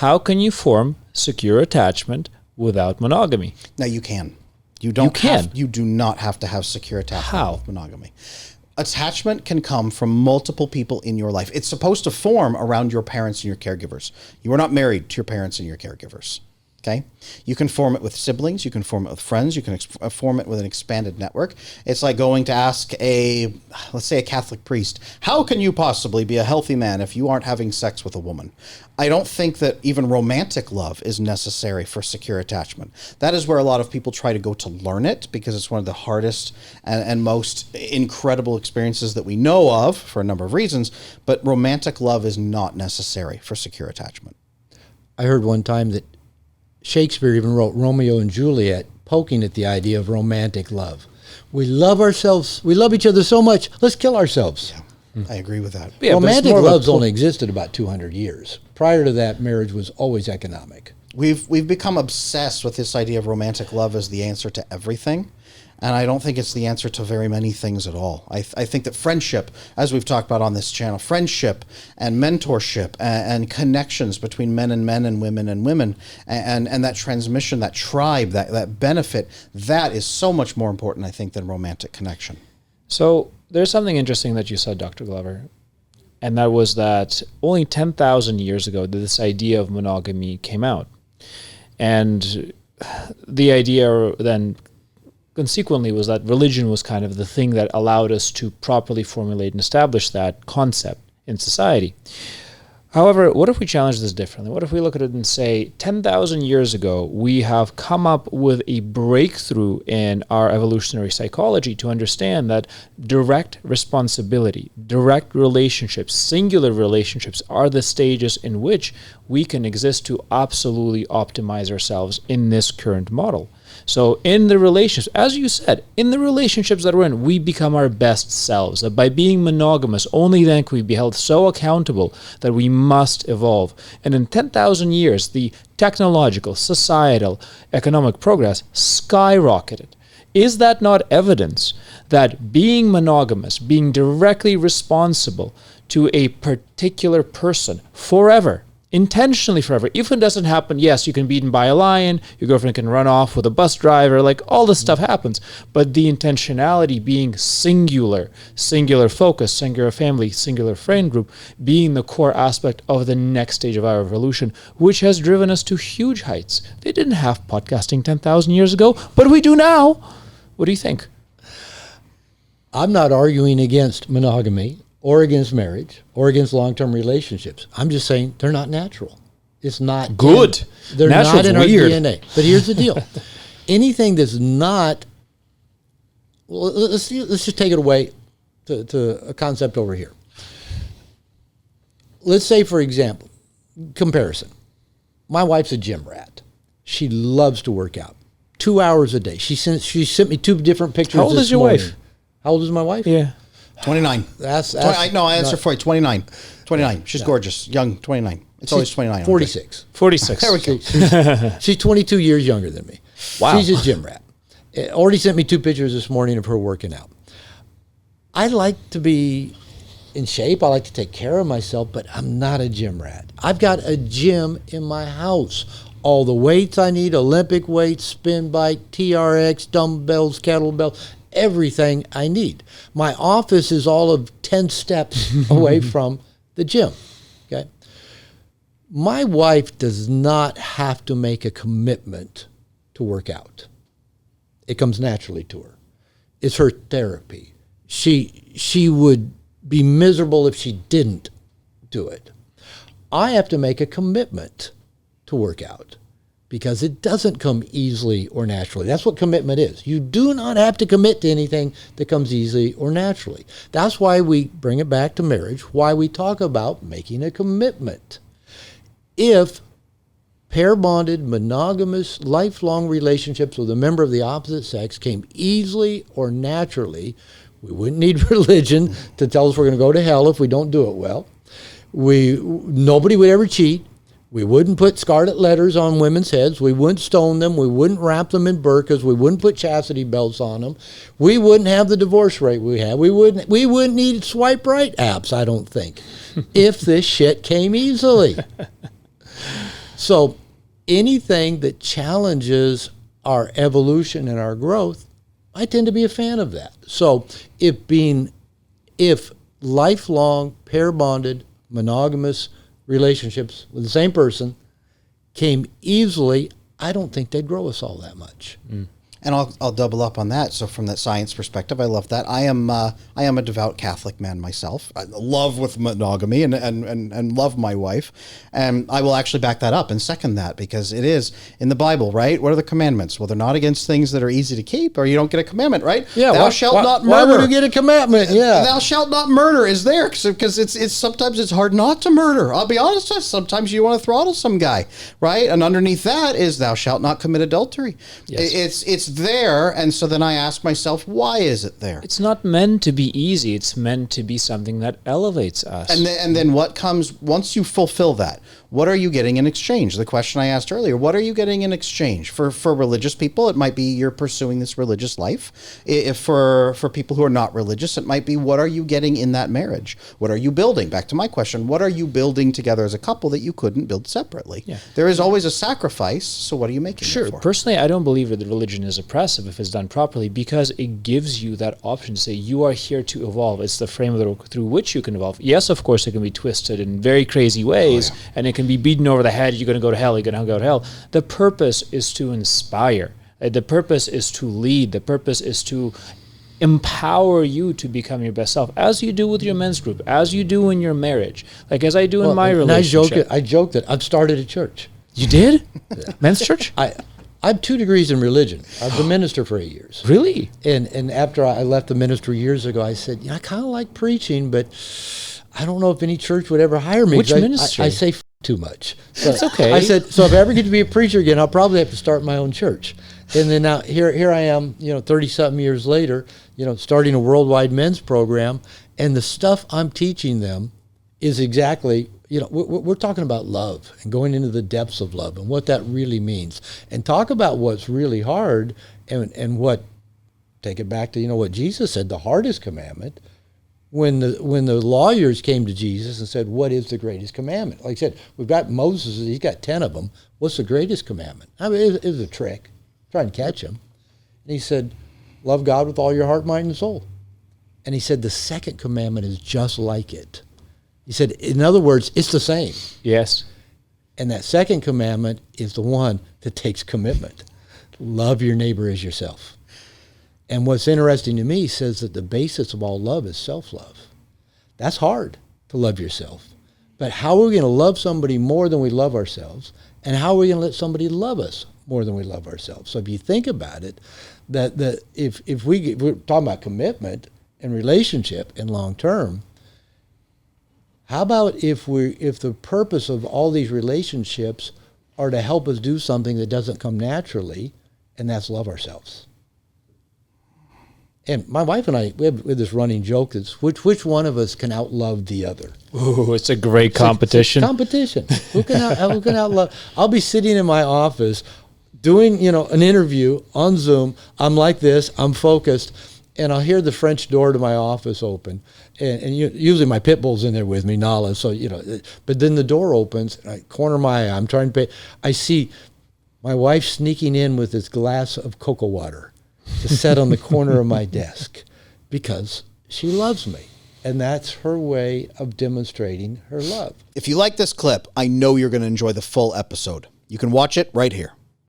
How can you form secure attachment without monogamy? Now you can. You do not have to have secure attachment with monogamy. Attachment can come from multiple people in your life. It's supposed to form around your parents and your caregivers. You are not married to your parents and your caregivers. Okay? You can form it with siblings. You can form it with friends. You can form it with an expanded network. It's like going to ask let's say a Catholic priest, how can you possibly be a healthy man if you aren't having sex with a woman? I don't think that even romantic love is necessary for secure attachment. That is where a lot of people try to go to learn it, because it's one of the hardest and most incredible experiences that we know of for a number of reasons. But romantic love is not necessary for secure attachment. I heard one time that Shakespeare even wrote Romeo and Juliet, poking at the idea of romantic love. We love ourselves. We love each other so much. Let's kill ourselves. Yeah, I agree with that. Yeah, romantic love's only existed about 200 years. Prior to that, marriage was always economic. We've become obsessed with this idea of romantic love as the answer to everything. And I don't think it's the answer to very many things at all. I think that friendship, as we've talked about on this channel, friendship and mentorship and connections between men and women and that transmission, that tribe, that benefit, that is so much more important, I think, than romantic connection. So there's something interesting that you said, Dr. Glover, and that was that only 10,000 years ago this idea of monogamy came out. And the idea then consequently was that religion was kind of the thing that allowed us to properly formulate and establish that concept in society. However, what if we challenge this differently? What if we look at it and say, 10,000 years ago, we have come up with a breakthrough in our evolutionary psychology to understand that direct responsibility, direct relationships, singular relationships are the stages in which we can exist to absolutely optimize ourselves in this current model. So in the relationships, as you said, in the relationships that we're in, we become our best selves. By being monogamous, only then can we be held so accountable that we must evolve. And in 10,000 years, the technological, societal, economic progress skyrocketed. Is that not evidence that being monogamous, being directly responsible to a particular person forever, intentionally forever, if it doesn't happen, yes, you can be eaten by a lion, your girlfriend can run off with a bus driver, like all this stuff happens, but the intentionality being singular focus, singular family, singular friend group, being the core aspect of the next stage of our evolution, which has driven us to huge heights. They didn't have podcasting 10,000 years ago, but we do now. What do you think? I'm not arguing against monogamy or against marriage, or against long-term relationships. I'm just saying they're not natural. It's not good. They're Natural's not in weird. our DNA. But here's the deal: anything that's not, well, let's just take it away to a concept over here. Let's say, for example, comparison. My wife's a gym rat. She loves to work out. 2 hours a day. She sent me 2 different pictures. How old is your wife? How old is my wife? Yeah. 29. I answer for you. 29. 29. She's gorgeous. Young, 29. It's always 29. 46. 46. There we go. She's 22 years younger than me. Wow. She's a gym rat. Already sent me 2 pictures this morning of her working out. I like to be in shape. I like to take care of myself, but I'm not a gym rat. I've got a gym in my house. All the weights I need, Olympic weights, spin bike, TRX, dumbbells, kettlebells, everything I need. My office is all of 10 steps away from the gym. Okay. My wife does not have to make a commitment to work out. It comes naturally to her. It's her therapy. She would be miserable if she didn't do it. I have to make a commitment to work out, because it doesn't come easily or naturally. That's what commitment is. You do not have to commit to anything that comes easily or naturally. That's why we bring it back to marriage, why we talk about making a commitment. If pair-bonded, monogamous, lifelong relationships with a member of the opposite sex came easily or naturally, we wouldn't need religion to tell us we're going to go to hell if we don't do it well. Nobody would ever cheat. We wouldn't put scarlet letters on women's heads. We wouldn't stone them. We wouldn't wrap them in burqas. We wouldn't put chastity belts on them. We wouldn't have the divorce rate we have. We wouldn't need swipe right apps, I don't think, if this shit came easily. So anything that challenges our evolution and our growth, I tend to be a fan of that. So if lifelong pair bonded monogamous relationships with the same person came easily, I don't think they'd grow us all that much. And I'll double up on that. So from that science perspective, I love that. I am a devout Catholic man myself. I love with monogamy and love my wife. And I will actually back that up and second that, because it is in the Bible, right? What are the commandments? Well, they're not against things that are easy to keep, or you don't get a commandment, right? Yeah, Thou shalt not murder. Why would you get a commandment? Yeah. Thou shalt not murder is there because it's sometimes it's hard not to murder. I'll be honest, sometimes you want to throttle some guy, right? And underneath that is thou shalt not commit adultery. Yes. It's there, and so then I ask myself, why is it there? It's not meant to be easy. It's meant to be something that elevates us. And then what comes once you fulfill that? What are you getting in exchange? The question I asked earlier, what are you getting in exchange? For religious people, it might be you're pursuing this religious life. If for people who are not religious, it might be what are you getting in that marriage? What are you building? Back to my question, what are you building together as a couple that you couldn't build separately? Yeah. There is always a sacrifice, so what are you making it for? Personally, I don't believe that the religion is oppressive if it's done properly, because it gives you that option to say you are here to evolve. It's the framework through which you can evolve. Yes, of course, it can be twisted in very crazy ways, and it can be beaten over the head. You're going to go to hell. You're going to go to hell. The purpose is to inspire. The purpose is to lead. The purpose is to empower you to become your best self, as you do with your men's group, as you do in your marriage, like as I do in my relationship. I joke that I've started a church. You did? Men's church? I have 2 degrees in religion. I was a minister for 8 years. Really? And after I left the ministry years ago, I said, I kind of like preaching, but I don't know if any church would ever hire me. Which ministry? I say too much. So that's okay. I said, so if I ever get to be a preacher again, I'll probably have to start my own church. And then now here I am, 30-something years later, starting a worldwide men's program, and the stuff I'm teaching them is exactly, we're talking about love and going into the depths of love and what that really means, and talk about what's really hard and what, take it back to, what Jesus said, the hardest commandment. When the lawyers came to Jesus and said, what is the greatest commandment? Like I said, we've got Moses, he's got 10 of them. What's the greatest commandment? I mean, it was a trick, try and catch him. And he said, love God with all your heart, mind, and soul. And he said, the second commandment is just like it. He said, in other words, it's the same. Yes. And that second commandment is the one that takes commitment. Love your neighbor as yourself. And what's interesting to me says that the basis of all love is self-love. That's hard, to love yourself. But how are we going to love somebody more than we love ourselves? And how are we going to let somebody love us more than we love ourselves? So if you think about it, that if we're talking about commitment and relationship and long term, how about if the purpose of all these relationships are to help us do something that doesn't come naturally, and that's love ourselves? And my wife and I, we have this running joke that's which one of us can outlove the other? Ooh, it's a great competition. It's competition. Who can outlove? I'll be sitting in my office doing, an interview on Zoom. I'm like this. I'm focused, and I'll hear the French door to my office open, and usually my pit bull's in there with me, Nala. So but then the door opens, and I corner my eye. I'm trying to pay. I see my wife sneaking in with this glass of cocoa water to set on the corner of my desk, because she loves me. And that's her way of demonstrating her love. If you like this clip, I know you're going to enjoy the full episode. You can watch it right here.